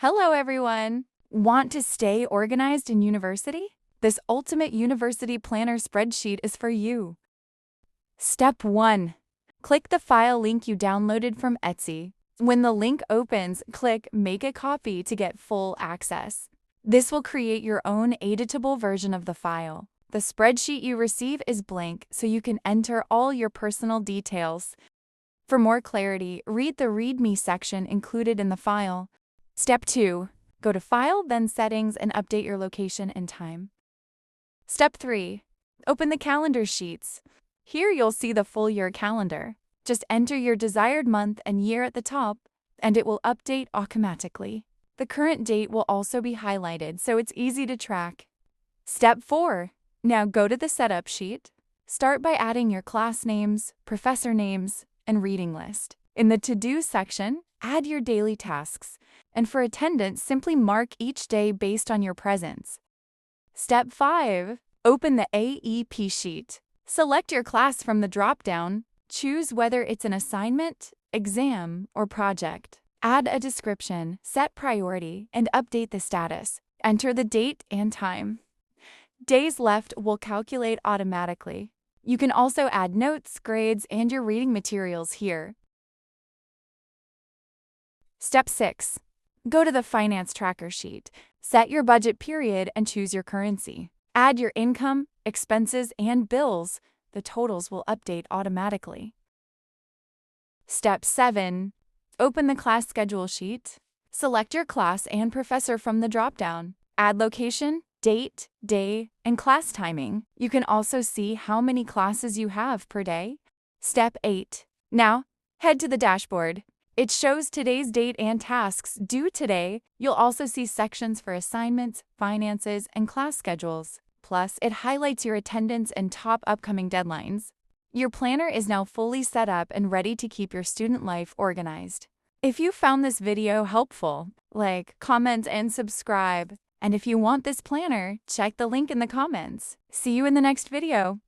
Hello, everyone! Want to stay organized in university? This ultimate university planner spreadsheet is for you. Step 1. Click the file link you downloaded from Etsy. When the link opens, click Make a Copy to get full access. This will create your own editable version of the file. The spreadsheet you receive is blank, so you can enter all your personal details. For more clarity, read the README section included in the file. Step 2. Go to File, then Settings, and update your location and time. Step 3. Open the calendar sheets. Here you'll see the full year calendar. Just enter your desired month and year at the top, and it will update automatically. The current date will also be highlighted, so it's easy to track. Step 4. Now go to the Setup sheet. Start by adding your class names, professor names, and reading list. In the To-Do section, add your daily tasks, and for attendance, simply mark each day based on your presence. Step 5. Open the AEP sheet. Select your class from the drop-down. Choose whether it's an assignment, exam, or project. Add a description, set priority, and update the status. Enter the date and time. Days left will calculate automatically. You can also add notes, grades, and your reading materials here. Step 6. Go to the Finance Tracker sheet. Set your budget period and choose your currency. Add your income, expenses, and bills. The totals will update automatically. Step 7. Open the class schedule sheet. Select your class and professor from the drop-down. Add location, date, day, and class timing. You can also see how many classes you have per day. Step 8. Now, head to the dashboard. It shows today's date and tasks due today. You'll also see sections for assignments, finances, and class schedules. Plus, it highlights your attendance and top upcoming deadlines. Your planner is now fully set up and ready to keep your student life organized. If you found this video helpful, like, comment, and subscribe. And if you want this planner, check the link in the comments. See you in the next video.